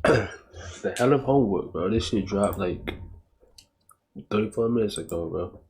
The hell of homework, bro. This shit dropped like 34 minutes ago, bro.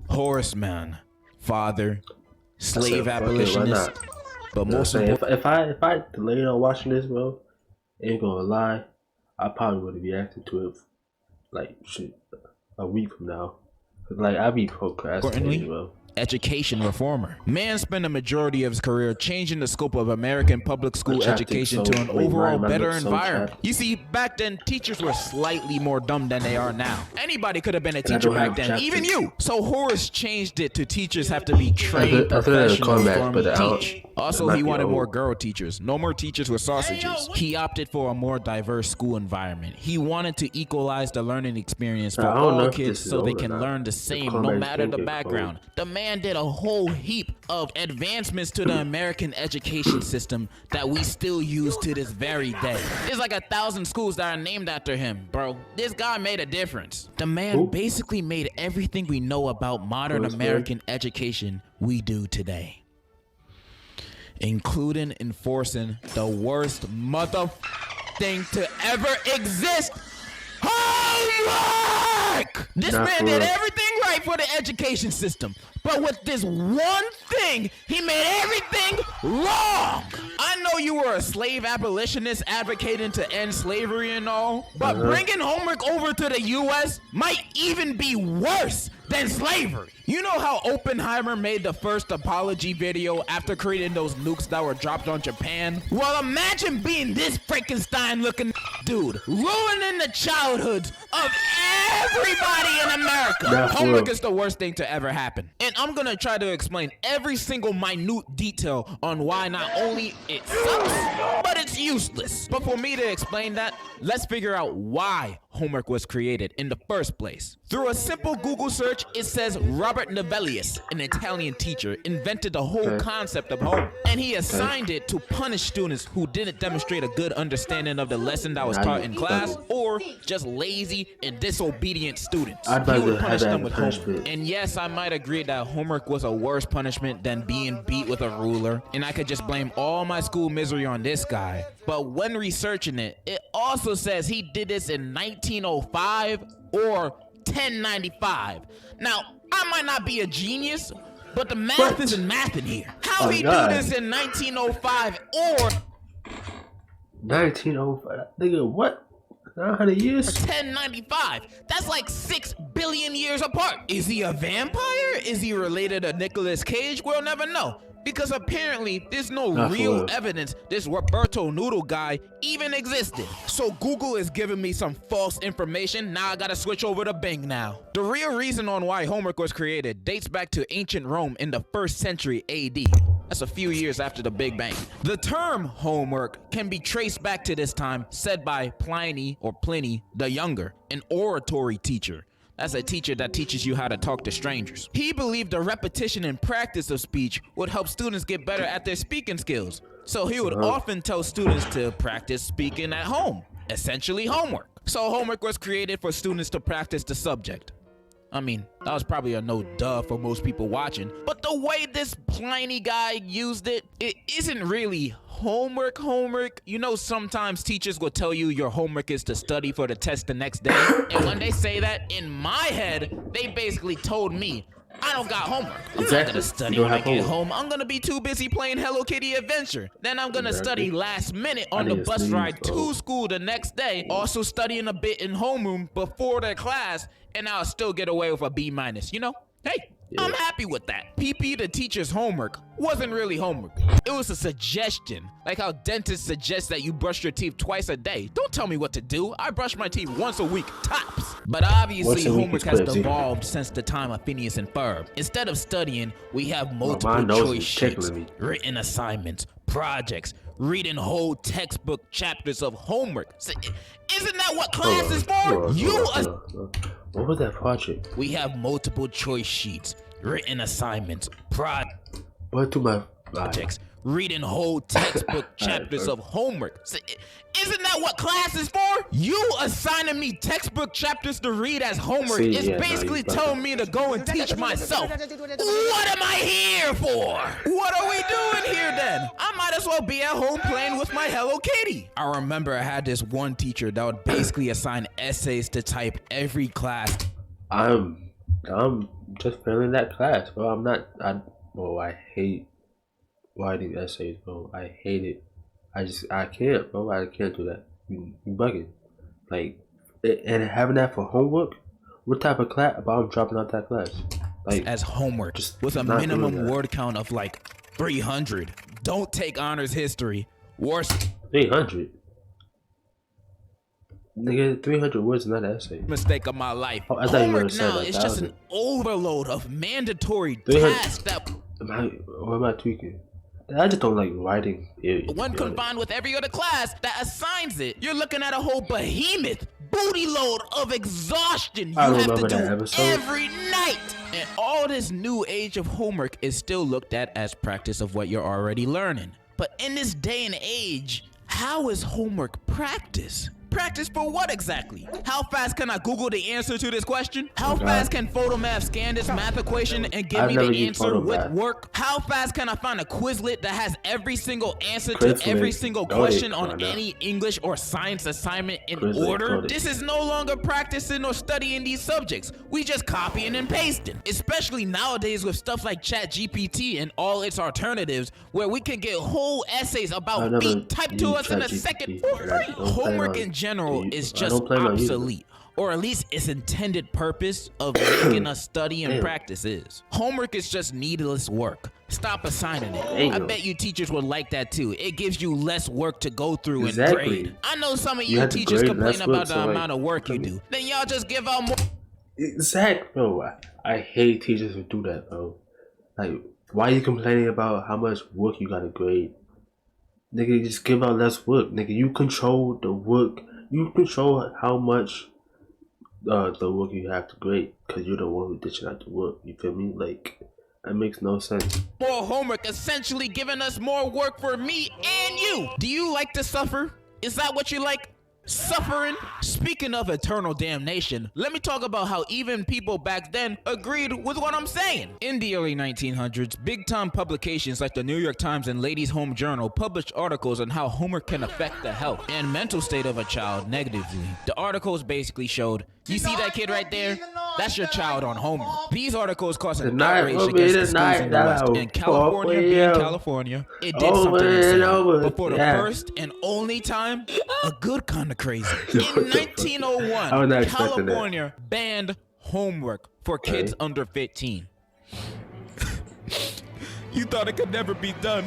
Horseman, father, I slave said, fuck it, why abolitionist, not? but You know what I'm most saying? important. If I delayed on watching this, bro, ain't gonna lie, I probably would have reacted to it like shit a week from now. Cause like I be procrastinating, bro. Education reformer. Man spent a majority of his career changing the scope of American public school Chaptic education so- to an I mean, overall mine better looks so environment. chapped. You see, back then, teachers were slightly more dumb than they are now. Anybody could have been a I teacher don't back have then, chaptic. even you. So Horace changed it to teachers have to be trained I thought it was professionals comebacks, from but I don't- teach. it Also, might he be wanted more old. girl teachers, no more teachers with sausages. He opted for a more diverse school environment. He wanted to equalize the learning experience for I don't know all if kids this is so they old or can not. learn the The same no comebacks matter the think it's background. The man did a whole heap of advancements to the American education system that we still use to this very day. There's like 1,000 schools that are named after him, bro. This guy made a difference. The man Who? basically made everything we know about modern Horace Mann? American education we do today, including enforcing the worst mother thing to ever exist. Homework! This Not man for did real. everything right for the education system. But with this one thing, he made everything wrong. I know you were a slave abolitionist advocating to end slavery and all, but bringing homework over to the U.S. might even be worse than slavery. You know how Oppenheimer made the first apology video after creating those nukes that were dropped on Japan? Well, imagine being this Frankenstein looking dude, ruining the childhoods of everybody in America. Not for Homework real. is the worst thing to ever happen. And I'm gonna try to explain every single minute detail on why not only it sucks, but it's useless. But for me to explain that, let's figure out why homework was created in the first place. Through a simple Google search, it says Robert Novellius, an Italian teacher, invented the whole concept of homework, and he assigned it to punish students who didn't demonstrate a good understanding of the lesson that was taught in class, or just lazy and disobedient students. I'd He rather would have punish that them with homework. punishment. And yes, I might agree that homework was a worse punishment than being beat with a ruler, and I could just blame all my school misery on this guy. But when researching it, it also says he did this in 1905 or 1095. Now, I might not be a genius, but the math What? isn't math in here. How Oh, he God. do this in 1905 or 1905. Nigga, what? 900 years? 1095. That's like 6 billion years apart. Is he a vampire? Is he related to Nicolas Cage? We'll never know. Because apparently there's no Not for real real. evidence this Roberto Noodle guy even existed. So Google is giving me some false information. Now I gotta switch over to Bing now. The real reason on why homework was created dates back to ancient Rome in the 1st century AD. That's a few years after the Big Bang. The term homework can be traced back to this time, said by Pliny or Pliny the Younger, an oratory teacher. That's a teacher that teaches you how to talk to strangers. He believed the repetition and practice of speech would help students get better at their speaking skills. So he would often tell students to practice speaking at home, essentially homework. So homework was created for students to practice the subject. I mean, that was probably a no duh for most people watching, but the way this Pliny guy used it, it isn't really homework. You know, sometimes teachers will tell you your homework is to study for the test the next day, and when they say that, in my head, they basically told me, I don't got homework. I'm not Exactly. gonna study You don't when I have get homework. home. I'm gonna be too busy playing Hello Kitty Adventure. Then I'm gonna Exactly. study last minute on I the need to bus sleep, ride bro. to school the next day. Also studying a bit in homeroom before their class, and I'll still get away with a B minus. You know? Hey, I'm happy with that. PP the teacher's homework wasn't really homework. It was a suggestion, like how dentists suggest that you brush your teeth twice a day. Don't tell me what to do. I brush my teeth once a week, tops. But obviously, Once a week homework is has plenty. devolved since the time of Phineas and Ferb. Instead of studying, we have multiple my nose choice is sheets, tickling me. written assignments, projects, reading whole textbook chapters of homework. Isn't that what class is for? What was that project? We have multiple choice sheets, written assignments, What to my projects, reading whole textbook chapters of homework. Isn't that what class is for? You assigning me textbook chapters to read as homework is basically telling me to go and teach myself. What am I here for? What are we doing here then? I might as well be at home playing with my Hello Kitty. I remember I had this one teacher that would basically assign essays to type every class. I'm just failing that class, bro. I hate writing essays, bro. I hate it. I can't, bro. I can't do that. You bugging. Like, and having that for homework? What type of class? But I'm dropping out that class. Like, as homework, with a minimum word count of like 300. Don't take honors history. Worse. 300? Nigga, 300 words is not an essay. Mistake of my life. Oh, I thought you were Homework now like is just 1,000. an overload of mandatory tasks that What am I tweaking? I just don't like writing. when combined with every other class that assigns it, you're looking at a whole behemoth booty load of exhaustion you have to do every night. And all this new age of homework is still looked at as practice of what you're already learning. But in this day and age, how is homework practice? Practice for what exactly? How fast can I Google the answer to this question? How fast can Photomath scan this math equation and give me the answer with work? How fast can I find a Quizlet that has every single answer to every single question on any English or science assignment in order? This is no longer practicing or studying these subjects. We just copying and pasting. Especially nowadays with stuff like ChatGPT and all its alternatives, where we can get whole essays about feet typed to us in a second for free. Homework in general is just obsolete, or at least its intended purpose of making us study and practice is. Homework is just needless work. Stop assigning it. I bet you teachers would like that too. It gives you less work to go through and grade. I know some of you teachers complain about the amount of work you do. Then y'all just give out more. Exactly, bro. I hate teachers who do that, bro. Like, why are you complaining about how much work you gotta grade? Nigga, just give out less work. Nigga, you control the work. You control how much the work you have to grade, because you're the one who ditching out the work. You feel me? Like, that makes no sense. More homework, essentially giving us more work for me and you. Do you like to suffer? Is that what you like? Suffering? Speaking of eternal damnation, let me talk about how even people back then agreed with what I'm saying. In the early 1900s, big-time publications like the New York Times and Ladies' Home Journal published articles on how homework can affect the health and mental state of a child negatively. The articles basically showed, you see that kid right there? That's your child on homework. These articles caused an outrage against the schools in the West. And California being California, it did something insane. But for the first and only time, a good kind of crazy. In 1901, California banned homework for kids under 15. You thought it could never be done,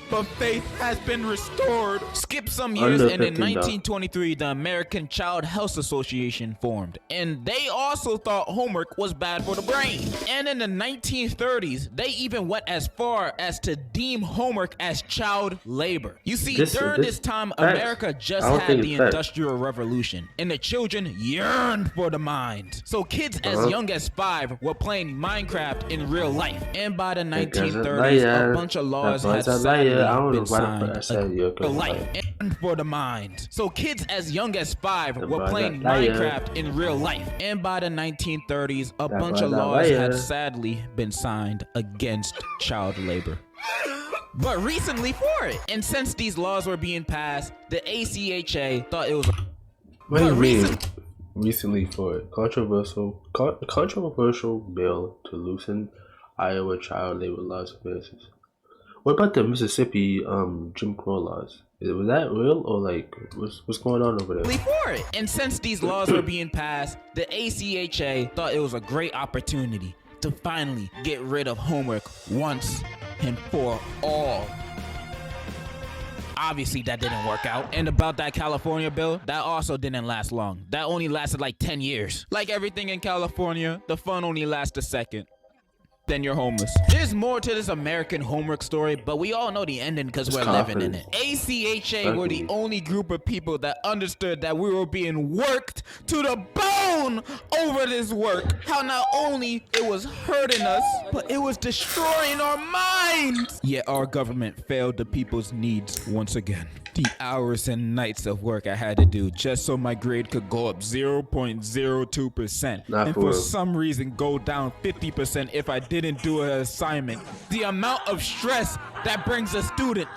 but faith has been restored. Skip some years, and in 1923, the American Child Health Association formed, and they also thought homework was bad for the brain. And in the 1930s, they even went as far as to deem homework as child labor. You see, during this time, America just had the Industrial Revolution, and the children yearned for the mind. So kids as young as 5 were playing Minecraft in real life, and by the 1930s, a bunch of laws had sadly been signed for life and for the mind. So kids as young as 5 were playing Minecraft in real life, and by the 1930s, a bunch of laws had sadly been signed against child labor. But recently for it, and since these laws were being passed, the ACHA thought it was what do you mean recently for it? Controversial bill to loosen Iowa child labor laws basis. What about the Mississippi Jim Crow laws? Was that real, or like what's going on over there? For it. And since these laws were being passed, the ACHA thought it was a great opportunity to finally get rid of homework once and for all. Obviously that didn't work out. And about that California bill, that also didn't last long. That only lasted like 10 years. Like everything in California, the fun only lasts a second. then you're homeless. There's more to this American homework story, but we all know the ending because we're living in it. ACHA were the only group of people that understood that we were being worked to the bone over this work. How not only it was hurting us, but it was destroying our minds. Yet our government failed the people's needs once again. The hours and nights of work I had to do just so my grade could go up 0.02%, and for some reason go down 50% if I didn't do an assignment. The amount of stress that brings a student,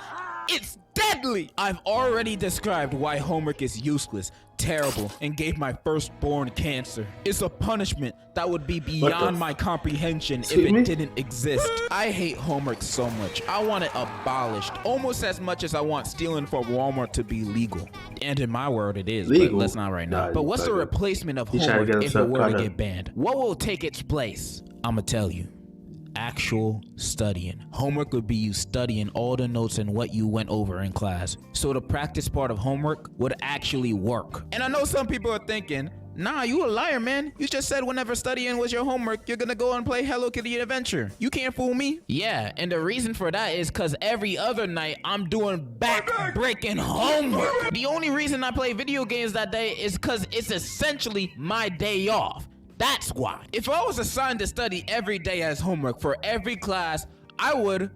it's deadly. I've already described why homework is useless, terrible, and gave my firstborn cancer. It's a punishment that would be beyond my comprehension if it didn't exist. I hate homework so much. I want it abolished almost as much as I want stealing from Walmart to be legal. And in my world it is, but let's not right now. But what's the replacement of homework if it were to get banned? What will take its place? I'ma tell you. Actual studying. Homework would be you studying all the notes and what you went over in class. So the practice part of homework would actually work. And I know some people are thinking, nah, you a liar, man. You just said whenever studying was your homework, you're gonna go and play Hello Kitty Adventure. You can't fool me. Yeah, and the reason for that is cause every other night I'm doing back-breaking homework. The only reason I play video games that day is cause it's essentially my day off. That's why. If I was assigned to study every day as homework for every class, I would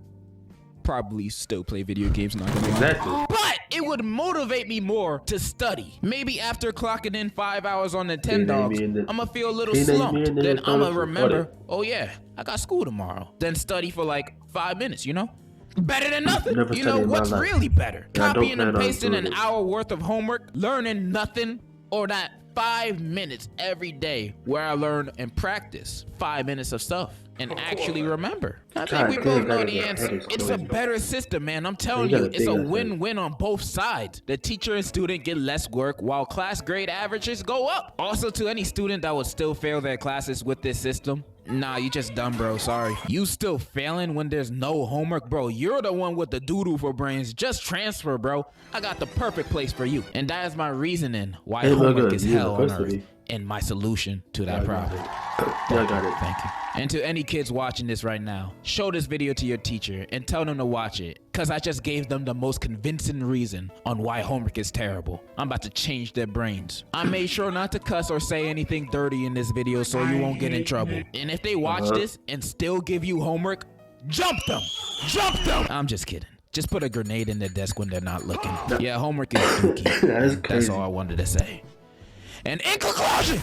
probably still play video games, not gonna lie. But it would motivate me more to study. Maybe after clocking in 5 hours on Nintendogs, I'ma feel a little slumped. Then I'ma remember, oh yeah, I got school tomorrow. Then study for like 5 minutes, you know? Better than nothing. You know what's really better? Copying and pasting an hour worth of homework, learning nothing, or that 5 minutes every day where I learn and practice 5 minutes of stuff and actually remember. I think we both know the answer. It's a better system, man. I'm telling you, it's a win-win on both sides. The teacher and student get less work while class grade averages go up. Also, to any student that would still fail their classes with this system, nah, you just dumb, bro. Sorry. You still failing when there's no homework, bro. You're the one with the doodoo for brains. Just transfer, bro. I got the perfect place for you. And that is my reasoning why homework is hell on earth. And my solution to that problem. I got it. Thank you. And to any kids watching this right now, show this video to your teacher and tell them to watch it, cause I just gave them the most convincing reason on why homework is terrible. I'm about to change their brains. I made sure not to cuss or say anything dirty in this video so you won't get in trouble. And if they watch this and still give you homework, jump them! Jump them! I'm just kidding. Just put a grenade in their desk when they're not looking. Yeah, homework is dookie. That's all I wanted to say. And in conclusion,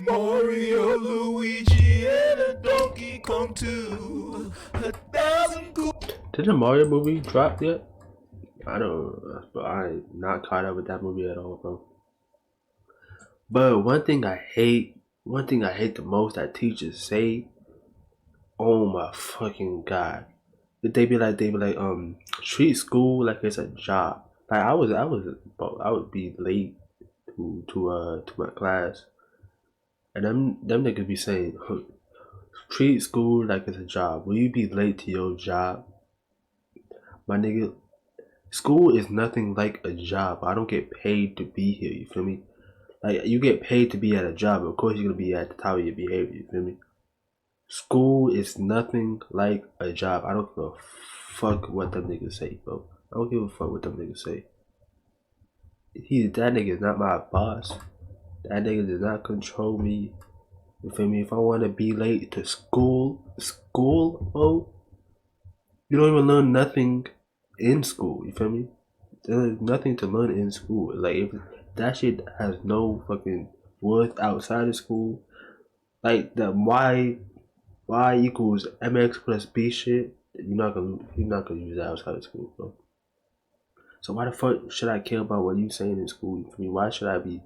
Mario, Luigi, and a Donkey Kong 2, 1,000 Did the Mario movie drop yet? I don't, but I'm not caught up with that movie at all, bro. But one thing I hate the most that teachers say, oh my fucking god, they be like, treat school like it's a job. Like I would be late to my class, and them niggas be saying, treat school like it's a job. Will you be late to your job? My nigga, school is nothing like a job. I don't get paid to be here, you feel me? Like, you get paid to be at a job, of course you're gonna be at the top of your behavior, you feel me? School is nothing like a job. I don't give a fuck what them niggas say, bro. I don't give a fuck what them niggas say. That nigga is not my boss. That nigga does not control me. You feel me? If I want to be late to school, bro, you don't even learn nothing in school. You feel me? There's nothing to learn in school. Like, if that shit has no fucking worth outside of school, like the y equals mx plus b shit, you're not gonna use that outside of school, bro. So why the fuck should I care about what you saying in school? For me, why should I be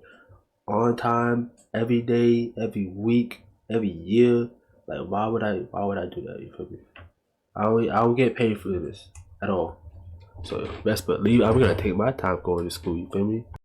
on time every day, every week, every year? Like, why would I do that? You feel me? I don't get paid for this at all. So best believe I'm gonna take my time going to school. You feel me?